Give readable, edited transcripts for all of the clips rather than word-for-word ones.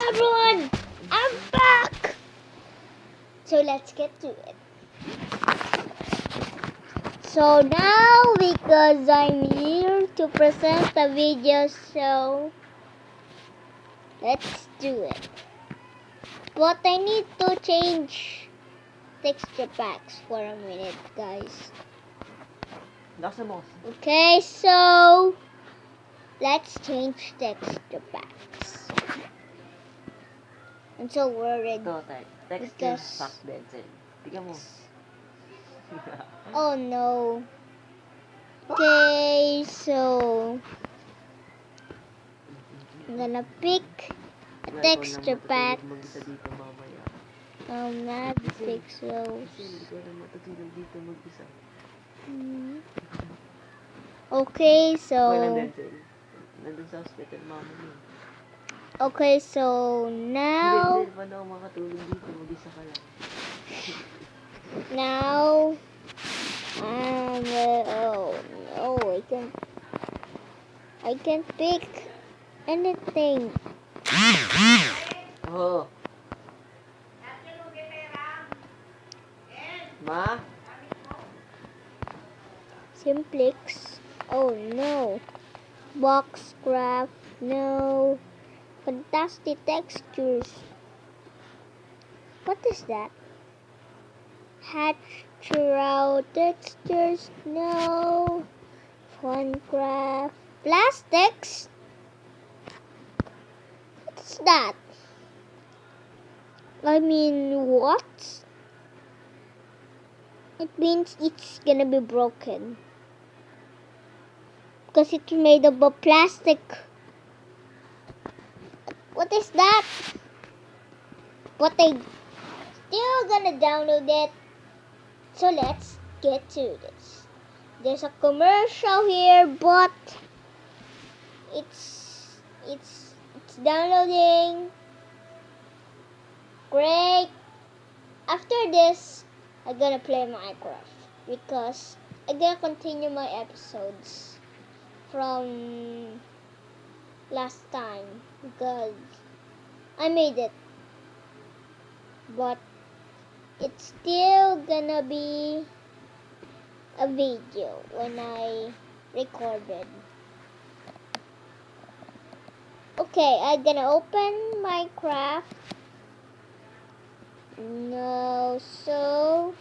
Everyone, I'm back! So let's get to it. So now, because I'm here to present the video, so let's do it. But I need to change texture packs for a minute, guys. Okay, so let's change texture packs. I'm so worried. Texture pack Benson. Tingnan mo. Oh no. Okay, so I'm gonna pick a texture pack. Mag-isa dito mamaya. Mad pixels. Hindi ko na matutulog dito mag-isa. Okay, Wala so Benson. Nandun sa hospital mama niya. okay, so now Hindi, paano ako makatulog dito? Mag-isa ka lang. now oh no, I can't pick anything. Oh. Ma? Simplix. Oh no. Boxcraft. No. Fantastic textures. What is that? Hatchrow textures. No. Funcraft. Plastics. What's that? I mean, what? It means it's gonna be broken. Because it's made of a plastic. What is that? But I still gonna download it. So let's get to this. There's a commercial here, but it's downloading. Great. After this, I'm gonna play Minecraft because I'm gonna continue my episodes from last time because I made it, but it's still gonna be a video when I recorded. Okay, I'm gonna open Minecraft. No, so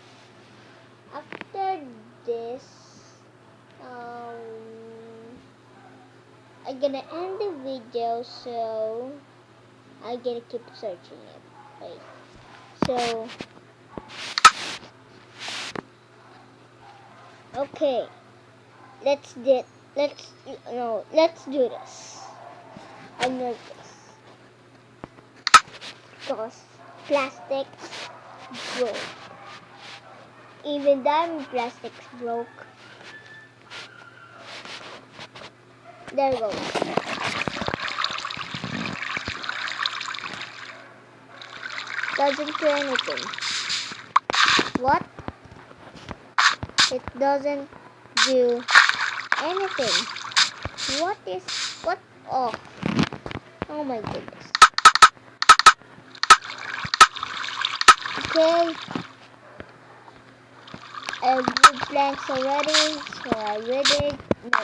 after this, I'm gonna end the video, so I'm gonna keep searching it. Wait. So, okay, let's do this. I'm nervous because plastics broke. Even diamond plastics broke. There we go. Doesn't do anything. What? It doesn't do anything. What? Oh my goodness. Okay. I have planks already, so I read it. No.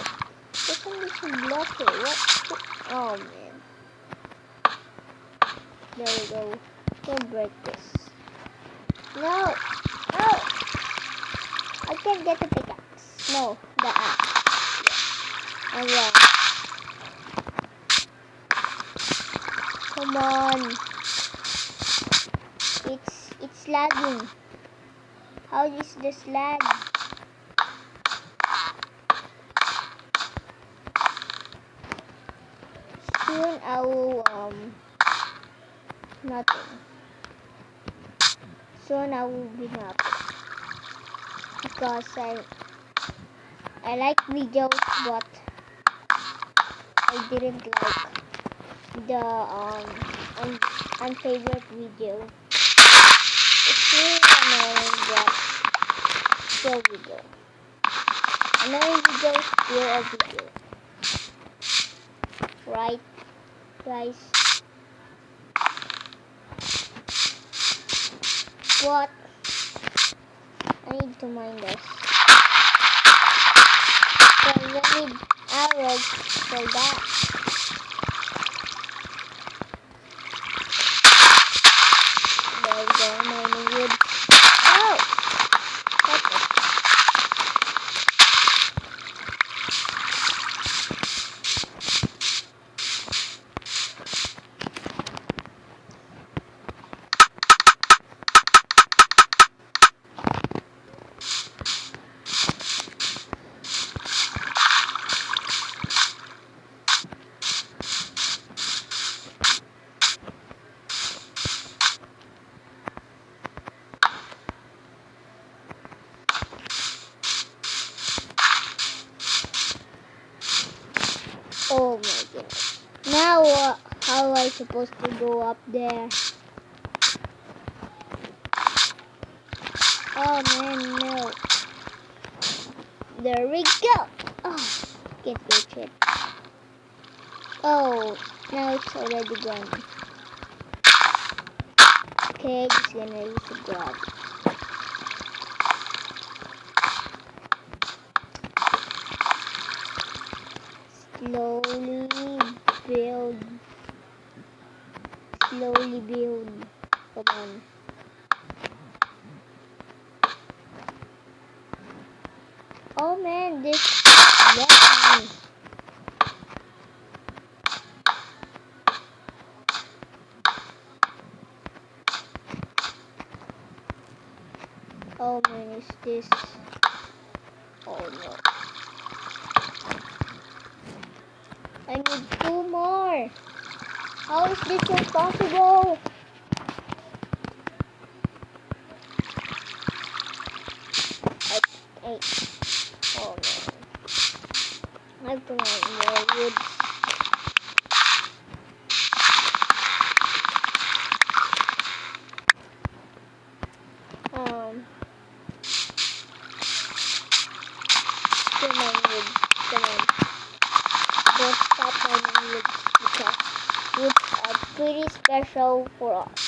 There's only some block here. What? Oh man. There we go. Don't break this. No! I can't get the pickaxe. No, the axe. I'm wrong. Come on. It's lagging. How is this lag? Soon I will nothing. Soon I will be nothing. Because I like videos, but I didn't like the unfavorite video. It's really annoying that still video. Annoying video, still a video. Right, guys? What? I need to mine this. Because I need arrows for that. There we go, mining wood. Oh! That's it. Oh my goodness. Now how am I supposed to go up there? Oh man, no. There we go. Oh, can't reach it. Oh, now it's already gone. Okay, just gonna use the grab. Slowly build. Slowly build. Come on. Oh man, this left me. Oh man, is this? Oh no. I need 2 more. How is this impossible? I, oh man. I have to mine more wood. To mine wood. Come on. Don't stop mining wood because woods are pretty special for us.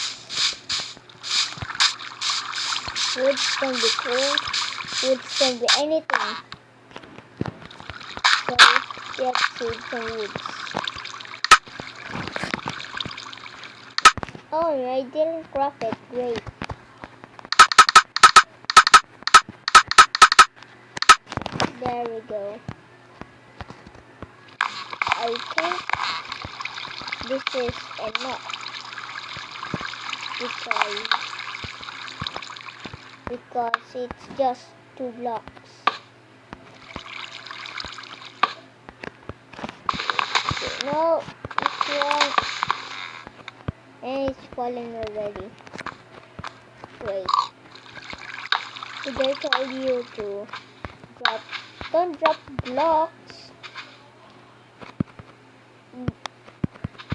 Woods can be cool. Woods can be anything. So let's save some woods. Oh, I didn't craft it. Great. There we go. I think this is enough because it's just 2 blocks. No, it's wrong. And it's falling already. Wait. Did I tell you to drop? Don't drop blocks.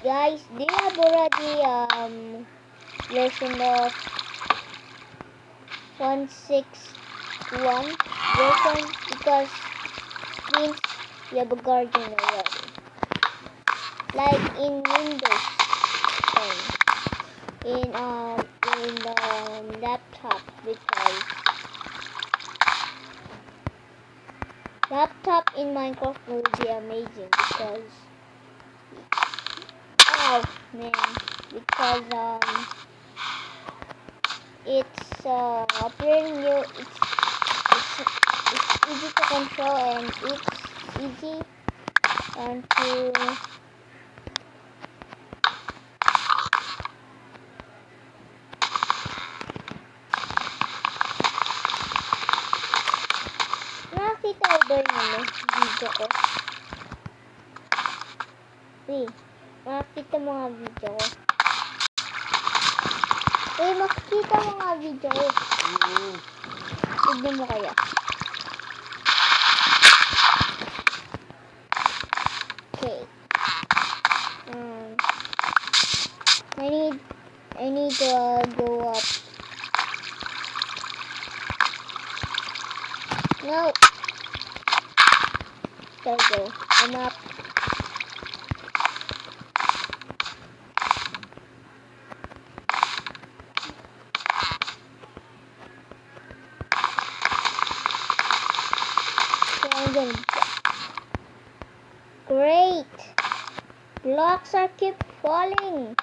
Guys, do you have already version of 161 version? Because means you have a guardian already. Like in Windows 10. In laptop, because laptop in Minecraft will be amazing because oh man, because it's operating you it's easy to control and it's easy and to nakita ko ba yung video ko? Makikita mo nga video ko. Makikita mo nga video ko. Tignan mo kaya. Okay. I need to go up. No. There we go. I'm up. blocks are keep falling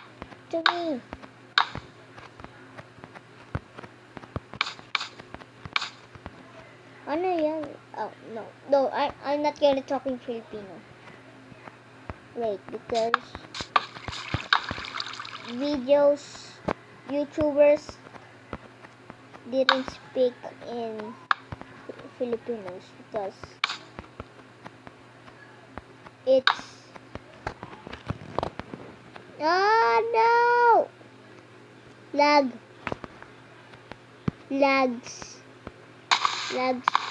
to me. Ano yan? Oh, no. No, I'm not gonna talk in Filipino. Wait, because YouTubers didn't speak in Filipinos because it's no lags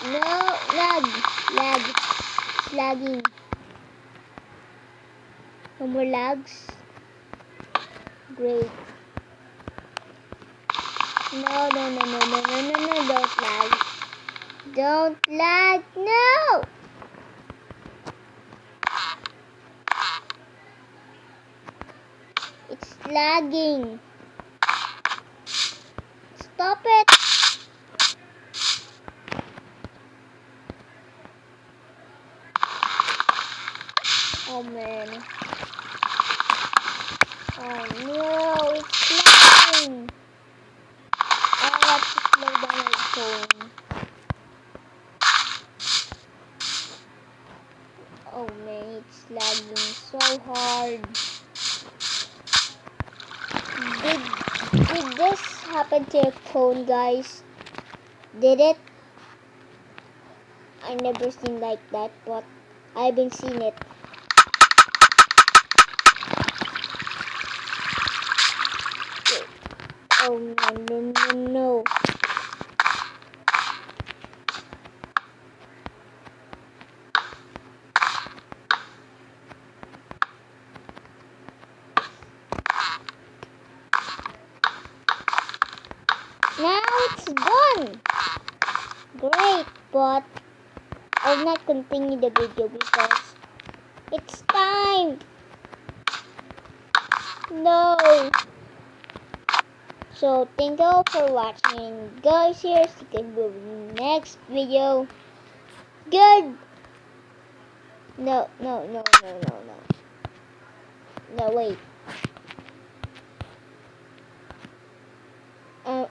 no lagging. No more lags. Great. No, don't lag, no! It's lagging. Stop it! Oh man. Oh no, it's lagging. I have to slow down my phone. Oh man, it's lagging so hard. Did this happen to your phone, guys? Did it? I never seen like that, but I've been seeing it. Oh no. Now it's done. Great, but I'll not continue the video because it's time. No. So thank you all for watching. Guys, here's the next video. Good. No. No, wait.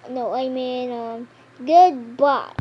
No, I mean, goodbye.